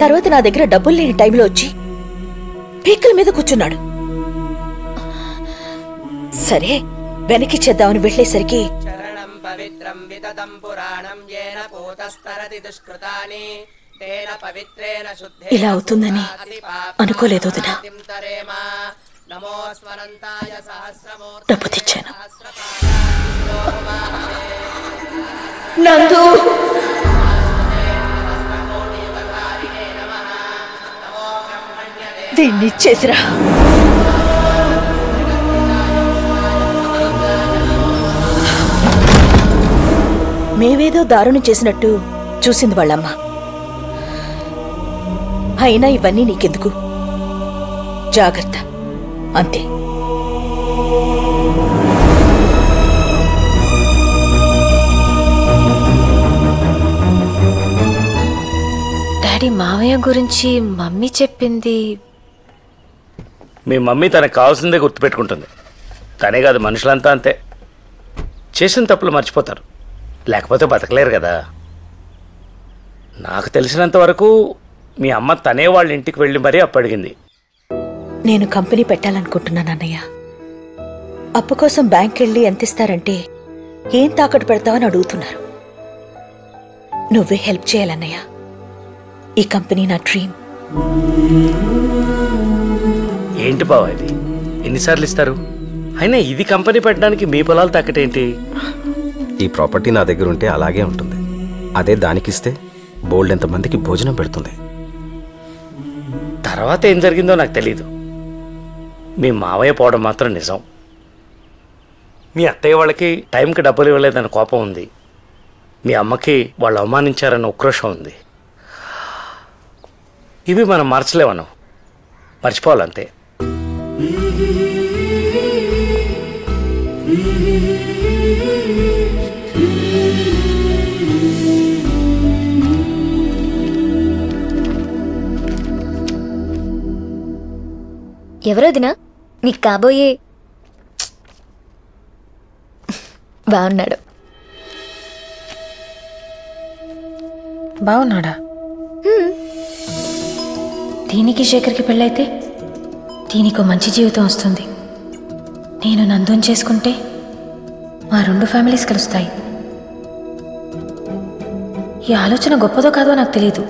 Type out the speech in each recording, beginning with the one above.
తర్వాత నా దగ్గర డబ్బులు లేని టైంలో వచ్చి పీకల మీద కూర్చున్నాడు. సరే వెనకిచ్చేద్దామని వెళ్ళేసరికి ఇలా అవుతుందని అనుకోలేదు వదినా. డబ్బు తెచ్చాను. నందు దీన్ని ఇచ్చేసిరా. మేమేదో దారుణం చేసినట్టు చూసింది వాళ్ళమ్మ. అయినా ఇవన్నీ నీకెందుకు, జాగ్రత్త అంతే. డాడీ మావయ్య గురించి మమ్మీ చెప్పింది. మీ మమ్మీ తనకు కావాల్సిందే గుర్తుపెట్టుకుంటుంది. తనే కాదు, మనుషులంతా అంతే. చేసిన తప్పులు మర్చిపోతారు, లేకపోతే బతకలేరు కదా. నాకు తెలిసినంత వరకు మీ అమ్మ తనే వాళ్ళ ఇంటికి వెళ్ళి మరీ అప్పు అడిగింది. నేను కంపెనీ పెట్టాలనుకుంటున్నాను అన్నయ్య. అప్పు కోసం బ్యాంక్ వెళ్ళి ఎంత ఇస్తారంటే ఏం తాకట్టు పెడతావని అడుగుతున్నారు. నువ్వే హెల్ప్ చేయాలన్నయ్య. ఈ కంపెనీ నా డ్రీమ్. ఏంటి బావ ఇది, ఎన్నిసార్లు ఇస్తారు? అయినా ఇది కంపెనీ పెట్టడానికి మీ పొలాలు తాకటేంటి? ఈ ప్రాపర్టీ నా దగ్గర ఉంటే అలాగే ఉంటుంది. అదే దానికిస్తే బోల్డ్ ఎంతమందికి భోజనం పెడుతుంది. తర్వాత ఏం జరిగిందో నాకు తెలీదు. మీ మావయ్య పోవడం మాత్రం నిజం. మీ అత్తయ్య వాళ్ళకి టైంకి డబ్బులు ఇవ్వలేదన్న కోపం ఉంది. మీ అమ్మకి వాళ్ళు అవమానించారన్న ఉక్రోషం ఉంది. ఇవి మనం మార్చలేమను, మర్చిపోవాలంతే. ఎవరోదినా నీకు కాబోయే? బాగున్నాడు. బాగున్నాడా? దీనికి శేఖర్కి పెళ్ళైతే దీనికో మంచి జీవితం వస్తుంది. నేను నందుని చేసుకుంటే మా 2 ఫ్యామిలీస్ కలుస్తాయి. ఈ ఆలోచన గొప్పదో కాదో నాకు తెలియదు,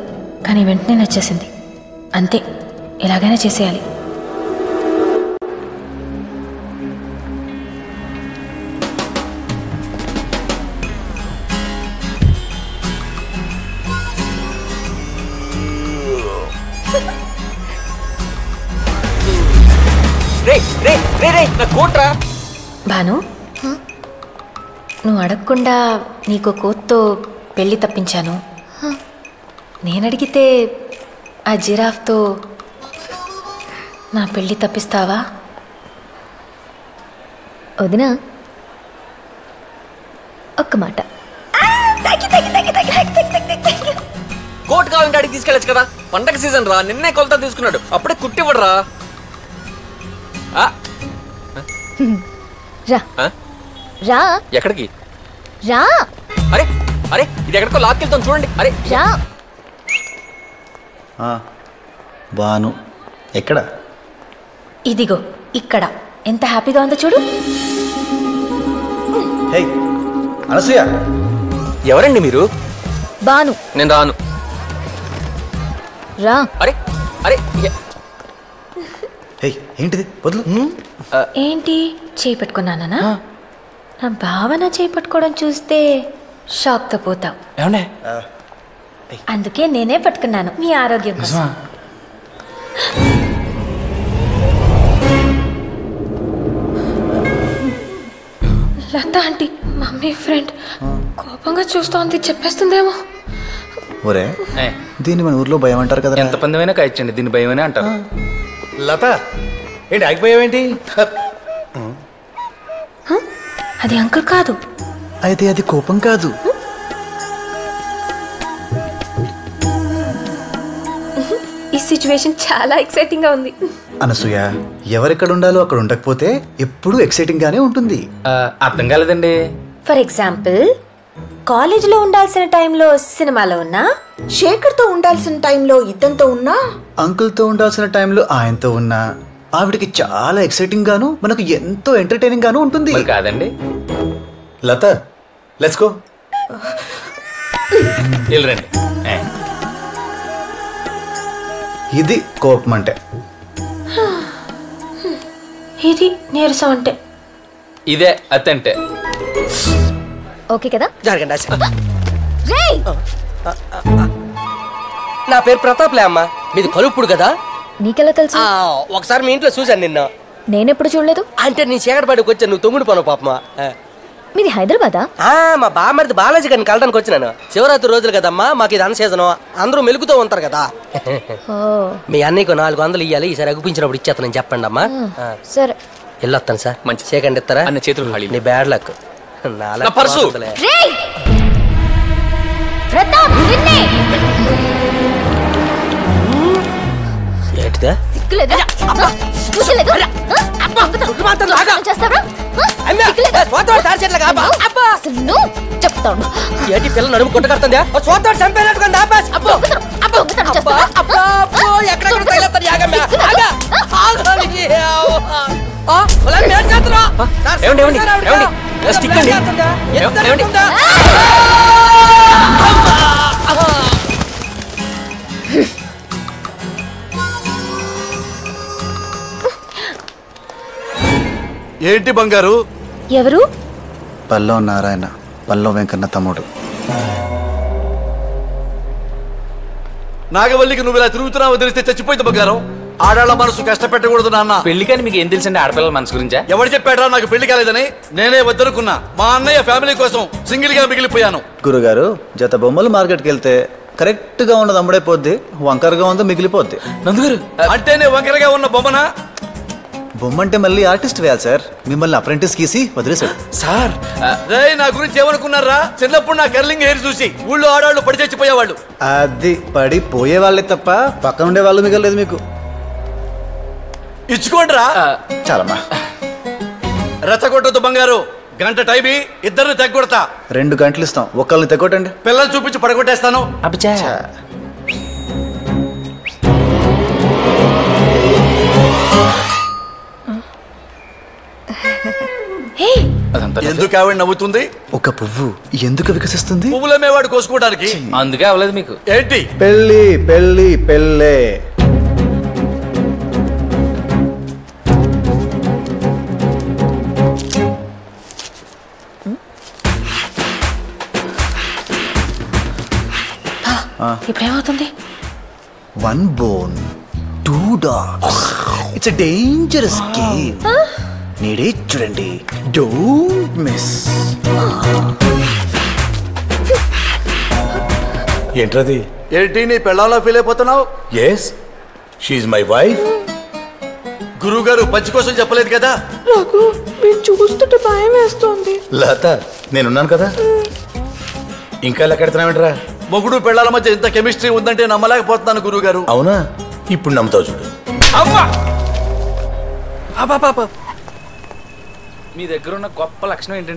కానీ వెంటనే నచ్చేసింది. అంతే, ఎలాగైనా చేసేయాలి. భాను, నువ్వు అడగకుండా నీకు కోత్తో పెళ్లి తప్పించాను. నేనడిగితే ఆ జిరాఫ్తో నా పెళ్లి తప్పిస్తావా? వదినా ఒక్క మాట. కోట్ కావాలంటే అడిగి తీసుకెళ్ళచ్చు కదా. పండగ సీజన్ రా, నిన్నే కొలత తీసుకున్నాడు, అప్పుడే కుట్టివ్వడరా. రా రా. ఎక్కడికి రా? అరే అరే, ఇది ఎక్కడికో లాక్కెళ్తాం చూడండి. అరే రా. బాను ఎక్కడ? ఇదిగో ఇక్కడ. ఎంత హ్యాపీగా ఉందో చూడు. హే అనసూయ, ఎవరండి మీరు? బాను. నేను రాను. రా. అరే అరే, హే ఏంటిది? వదులు. ఏంటి చేయి పెట్టుకున్నానా? నా భావన చేయి పట్టుకోవడం చూస్తే షాక్తో పోతావు. ఏమండే? అందుకే నేనే పట్టుకున్నాను, మీ ఆరోగ్యం కోసం. లత ఆంటీ మమ్మీ ఫ్రెండ్ కోపంగా చూస్తోంది, చెప్పేస్తుందేమో. ఒరే, దీన్ని మన ఊర్లో భయం అంటారు కదా. ఎంత పందమైనా కాయచ్చండి, దీన్ని భయమనే అంటారు. లత ఏంటి ఆగిపోయావేంటి? అది అంకుల్ కాదు. అయితే అది కోపం కాదు. ఈ సిచ్యువేషన్ చాలా ఎక్సైటింగ్ గా ఉంది. అనసూయ, ఎవరెక్కడ ఉండాలో అక్కడ ఉండకపోతే ఎప్పుడూ ఎక్సైటింగ్ గానే ఉంటుంది. అర్థం కాలేదండి. ఫర్ ఎగ్జాంపుల్ కాలేజీలో ఉండాల్సిన టైంలో సినిమాలో ఉన్నా, శేఖర్తో ఉండాల్సిన టైంలో ఇద్దంతో ఉన్నా, అంకుల్తో ఉండాల్సిన టైంలో ఆయనతో ఉన్నా ఆవిడకి చాలా ఎక్సైటింగ్ గాను మనకు ఎంతో ఎంటర్టైనింగ్ గాను ఉంటుంది. మరి కాదండి లత లెట్స్ గో. వెళ్ళరండి. ఇది కోపం అంటే, ఇది నీరసం అంటే. ఇదే అత్తంటే. ఓకే కదా? జరగండి. రేయ్ నా పేరు ప్రతాప్లే అమ్మా. మీది కలుపుడు కదా? నీకెలా తెలుసు? ఒకసారి మీ ఇంట్లో చూశాను నిన్న. నేనెప్పుడు చూడలేదు. అంటే నీ చీకటిపాటికి వచ్చాను, నువ్వు తొమ్మిడి పను పాపమా. మీది హైదరాబాదా? మా బామ్మరిది బాలాజీ గారిని కలడానికి వచ్చినాను. శివరాత్రి రోజులు కదమ్మా, మాకు ఇది అన్న సీజను, అందరూ మెలుగుతూ ఉంటారు కదా. మీ అన్నయ్యకు 400 ఇవ్వాలి, ఈసారి అగుపించినప్పుడు ఇచ్చేస్తానని చెప్పండి అమ్మా. సరే వెళ్ళొస్తాను సార్. మంచి సేకండి ఇస్తారా? అన్న చేతులు ఖాళీ. నీ బ్యాడ్ లక్. నా పర్సు. రేయ్ ప్రతాప్ నిన్నే. ఏంటిదా? సిగ్గులేదా? సిగ్గులేదు? చేస్తావా? అసలు నువ్వు చెప్తాను. ఏంటి పిల్ల నడుము కొట్ట కడుతుందా? చూద్దాం చంపేనట్టుకుంది. ఏంటి బంగారు? ఎవరు? పల్లవ నారాయణ, పల్లవ వెంకన్న తమ్ముడు. నాగవల్లికి నువ్వు ఇలా తిరుగుతున్నావు తెలిస్తే చచ్చిపోయింది బంగారం. ఆడాళ్ళ మనసు కష్టపెట్టకూడదు నాన్న. పెళ్లికని మీకు ఏం తెలుసండి ఆడపిల్లల మనసు గురించా? ఎవరు చెప్పాడా నాకు పెళ్లి కాలేదని? నేనే వద్దనుకున్నా. మా అన్నయ్య ఫ్యామిలీ కోసం సింగిల్ గా మిగిలిపోయాను. గురుగారు, జత బొమ్మలు మార్కెట్కి వెళ్తే కరెక్ట్ గా ఉన్నది అమ్ముడైపోద్ది, వంకరగా ఉందో మిగిలిపోద్ది. నందుగారు అంటేనే వంకరగా ఉన్న బొమ్మనా? బొమ్మ అంటే మళ్ళీ ఆర్టిస్ట్ వేయాలి సార్. మిమ్మల్ని అప్రెంటిస్ గీసి వదిలేశాడు సార్. రే నా గురించి ఏమనుకున్నారా? చిన్నప్పుడు నా కర్లింగ్ హెయిర్ చూసి ఊళ్ళో ఆడాళ్ళు పడి చచ్చిపోయేవాళ్ళు. అది పడి పోయే వాళ్ళే తప్ప పక్కన ఉండే వాళ్ళు మిగలేదు మీకు. ఇచ్చుకోండిరా. చాలమ్మా. రెచ్చగొట్టొద్దు బంగారు. గంట టైమి ఇద్దరిని తెగొడతా. 2 గంటలు ఇస్తాం, ఒక్కళ్ళని తెగొట్టండి. పిల్లలు చూపించి పడగొట్టేస్తాను. అబ్బా ఎందుకు ఆవిడ నవ్వుతుంది? ఒక పువ్వు ఎందుకు వికసిస్తుంది? పువ్వులమేవాడు కోసుకోవడానికి. అందుకే అవ్వలేదు మీకు. ఏంటి? పెళ్ళి పెళ్ళి పెళ్ళే. ఇప్పుడేమవుతుంది? 1 bone 2 dogs. It's a dangerous game. నీడే చూడండి, డోంట్ మిస్. ఏంట్రది? ఏంటి నీ పెళ్ళాలో ఫీల్ అయిపోతున్నావు? ఎస్, షీఈ్ మై వైఫ్. గురువు గారు పంచి కోసం చెప్పలేదు కదా? నాకు మీరు చూస్తుంటే భయం వేస్తోంది. లత, నేనున్నాను కదా. ఇంకా లెక్కెడుతున్నావేంట్రా? మొగుడు పెళ్ళాల మధ్య ఇంత కెమిస్ట్రీ ఉందంటే నమ్మలేకపోతున్నాను గురువు గారు. అవునా? ఇప్పుడు నమ్ముతావు చూడు. మీ దగ్గర ఉన్న గొప్ప లక్షణం ఏంటంటే